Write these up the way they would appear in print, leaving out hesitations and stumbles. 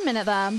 minute there,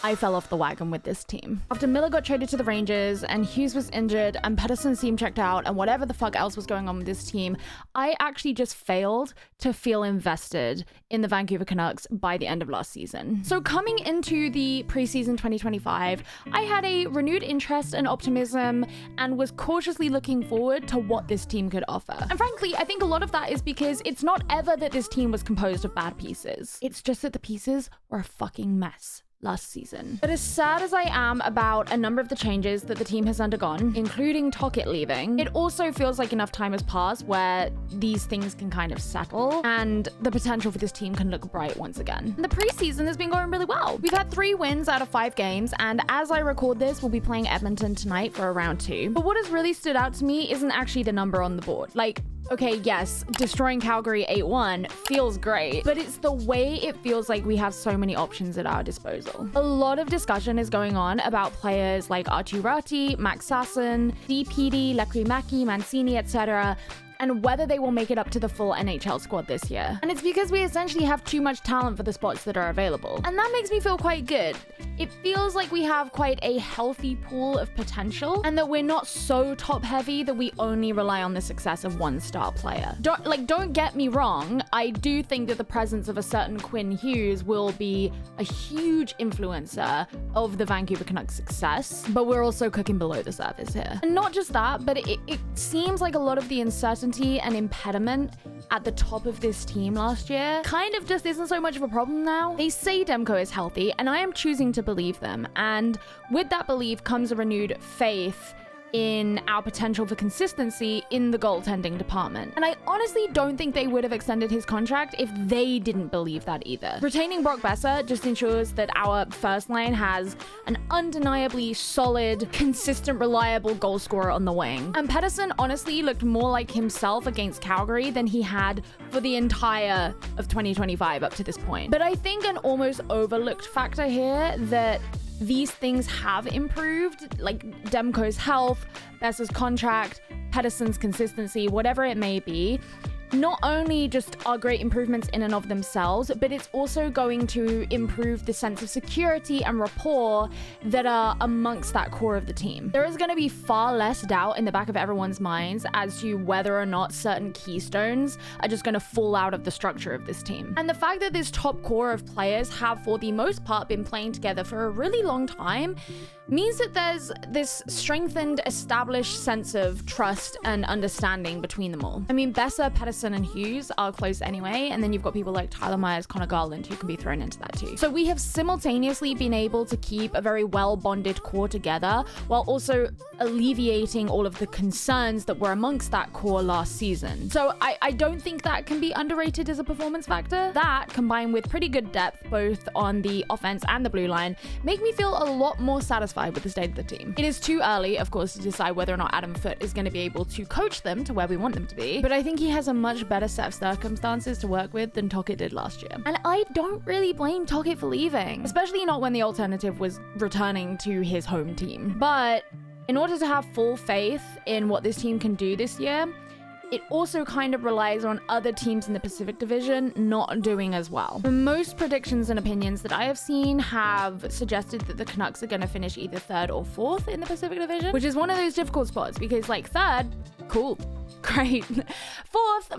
I fell off the wagon with this team. After Miller got traded to the Rangers and Hughes was injured and Pettersson seemed checked out and whatever the fuck else was going on with this team, I actually just failed to feel invested in the Vancouver Canucks by the end of last season. So coming into the preseason 2025, I had a renewed interest and optimism and was cautiously looking forward to what this team could offer. And frankly, I think a lot of that is because it's not ever that this team was composed of bad pieces. It's just that the pieces were a fucking mess last season. But as sad as I am about a number of the changes that the team has undergone, including Tocchet leaving, it also feels like enough time has passed where these things can kind of settle and the potential for this team can look bright once again. And the preseason has been going really well. We've had 3 wins out of 5 games, and as I record this, we'll be playing Edmonton tonight for a round 2. But what has really stood out to me isn't actually the number on the board. Like, okay, yes, destroying Calgary 8-1 feels great, but it's the way it feels like we have so many options at our disposal. A lot of discussion is going on about players like Archie Ratti, Max Sasson, DPD, Lekrimaki, Mancini, etc., and whether they will make it up to the full NHL squad this year. And it's because we essentially have too much talent for the spots that are available. And that makes me feel quite good. It feels like we have quite a healthy pool of potential and that we're not so top heavy that we only rely on the success of one star player. Don't get me wrong, I do think that the presence of a certain Quinn Hughes will be a huge influencer of the Vancouver Canucks success, but we're also cooking below the surface here. And not just that, but it seems like a lot of the uncertainty and impediment at the top of this team last year kind of just isn't so much of a problem now. They say Demko is healthy, and I am choosing to believe them. And with that belief comes a renewed faith in our potential for consistency in the goaltending department. And I honestly don't think they would have extended his contract if they didn't believe that either. Retaining Brock Besser just ensures that our first line has an undeniably solid, consistent, reliable goal scorer on the wing. And Pettersson honestly looked more like himself against Calgary than he had for the entire of 2025 up to this point. But I think an almost overlooked factor here that these things have improved, like Demko's health, Besser's contract, Pettersson's consistency, whatever it may be, not only just are great improvements in and of themselves, but it's also going to improve the sense of security and rapport that are amongst that core of the team. There is going to be far less doubt in the back of everyone's minds as to whether or not certain keystones are just going to fall out of the structure of this team. And the fact that this top core of players have, for the most part, been playing together for a really long time means that there's this strengthened, established sense of trust and understanding between them all. I mean, Besser, Pettersson, and Hughes are close anyway, and then you've got people like Tyler Myers, Connor Garland, who can be thrown into that too. So we have simultaneously been able to keep a very well-bonded core together while also alleviating all of the concerns that were amongst that core last season. So I don't think that can be underrated as a performance factor. That, combined with pretty good depth both on the offense and the blue line, make me feel a lot more satisfied with the state of the team. It is too early, of course, to decide whether or not Adam Foote is going to be able to coach them to where we want them to be, but I think he has a much better set of circumstances to work with than Tocchet did last year. And I don't really blame Tocchet for leaving, especially not when the alternative was returning to his home team. But in order to have full faith in what this team can do this year, it also kind of relies on other teams in the Pacific Division not doing as well. Most predictions and opinions that I have seen have suggested that the Canucks are going to finish either 3rd or 4th in the Pacific Division, which is one of those difficult spots because, like, 3rd, cool, great. 4th,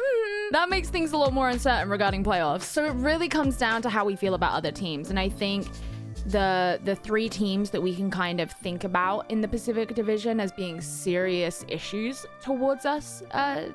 that makes things a lot more uncertain regarding playoffs. So it really comes down to how we feel about other teams. And I think the 3 teams that we can kind of think about in the Pacific Division as being serious issues towards us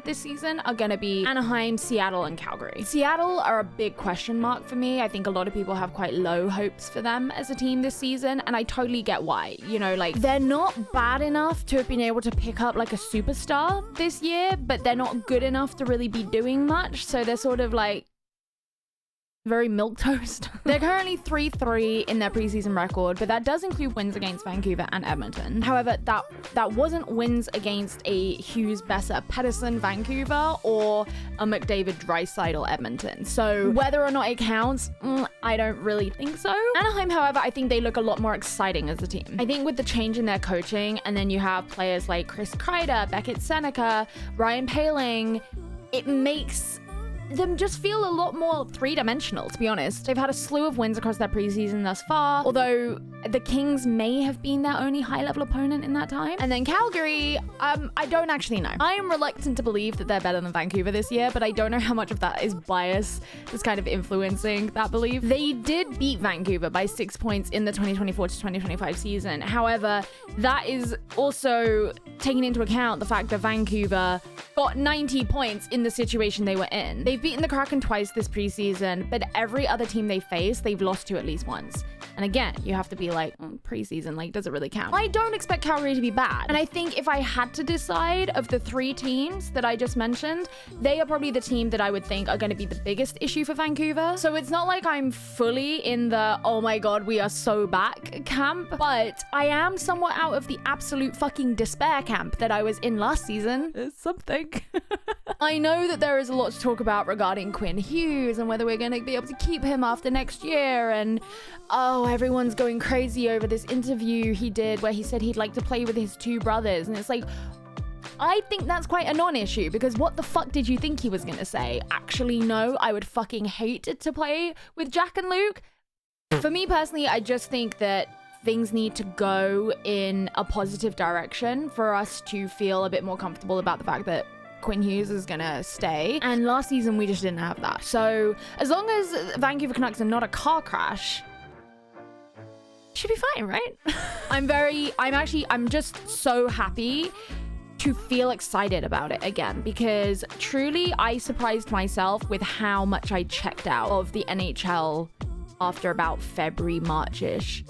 this season are going to be Anaheim, Seattle, and Calgary. Seattle are a big question mark for me. I think a lot of people have quite low hopes for them as a team this season, and I totally get why. You know, like, they're not bad enough to have been able to pick up like a superstar this year, but they're not good enough to really be doing much, so they're sort of like very milquetoast. They're currently 3-3 in their preseason record, but that does include wins against Vancouver and Edmonton. However, that wasn't wins against a Hughes, Besser, Pettersson, Vancouver, or a McDavid, Draisaitl, Edmonton. So whether or not it counts, I don't really think so. Anaheim, however, I think they look a lot more exciting as a team. I think with the change in their coaching, and then you have players like Chris Kreider, Beckett Seneca, Ryan Poehling, it makes them just feel a lot more three-dimensional, to be honest. They've had a slew of wins across their preseason thus far, although the Kings may have been their only high-level opponent in that time. And then Calgary, I don't actually know. I am reluctant to believe that they're better than Vancouver this year, but I don't know how much of that is bias that's kind of influencing that belief. They did beat Vancouver by 6 points in the 2024 to 2025 season. However, that is also taking into account the fact that Vancouver got 90 points in the situation they were in. They've beaten the Kraken twice this preseason, but every other team they face, they've lost to at least once. And again, you have to be like, preseason, like, does it really count? I don't expect Calgary to be bad. And I think if I had to decide of the three teams that I just mentioned, they are probably the team that I would think are going to be the biggest issue for Vancouver. So it's not like I'm fully in the, oh my God, we are so back camp, but I am somewhat out of the absolute fucking despair camp that I was in last season. It's something. I know that there is a lot to talk about regarding Quinn Hughes and whether we're going to be able to keep him after next year. And oh, everyone's going crazy over this interview he did where he said he'd like to play with his two brothers. And it's like, I think that's quite a non-issue, because what the fuck did you think he was going to say? Actually, no, I would fucking hate to play with Jack and Luke. For me personally, I just think that things need to go in a positive direction for us to feel a bit more comfortable about the fact that Quinn Hughes is gonna stay. And last season, we just didn't have that. So as long as Vancouver Canucks are not a car crash, should be fine, right? I'm just so happy to feel excited about it again, because truly I surprised myself with how much I checked out of the NHL after about February, March-ish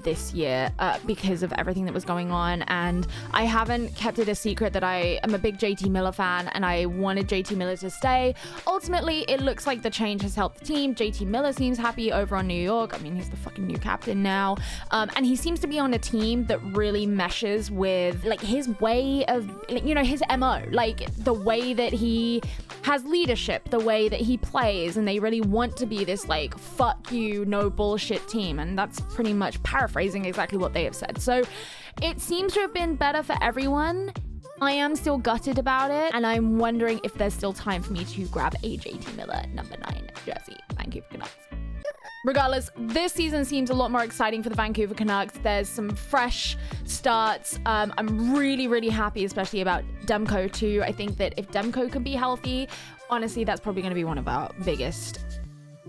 this year because of everything that was going on. And I haven't kept it a secret that I am a big JT Miller fan and I wanted JT Miller to stay. Ultimately, it looks like the change has helped the team. JT Miller seems happy over on New York. I mean, he's the fucking new captain now. And he seems to be on a team that really meshes with like his way of, you know, his MO, like the way that he has leadership, the way that he plays, and they really want to be this like fuck you, no bullshit team. And that's pretty much paraphrasing exactly what they have said. So it seems to have been better for everyone. I am still gutted about it, and I'm wondering if there's still time for me to grab a JT Miller number 9 jersey. Vancouver Canucks. Regardless, this season seems a lot more exciting for the Vancouver Canucks. There's some fresh starts. I'm really, really happy, especially about Demko too. I think that if Demko can be healthy, honestly, that's probably going to be one of our biggest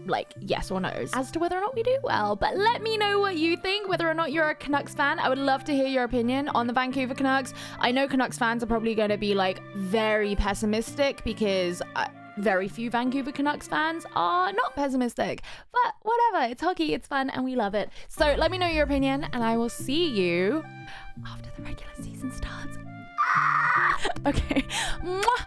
like yes or no's as to whether or not we do well. But let me know what you think, whether or not you're a Canucks fan. I would love to hear your opinion on the Vancouver Canucks. I know Canucks fans are probably going to be like very pessimistic because very few Vancouver Canucks fans are not pessimistic, but whatever, it's hockey, it's fun, and we love it. So let me know your opinion, and I will see you after the regular season starts. Okay. Mwah!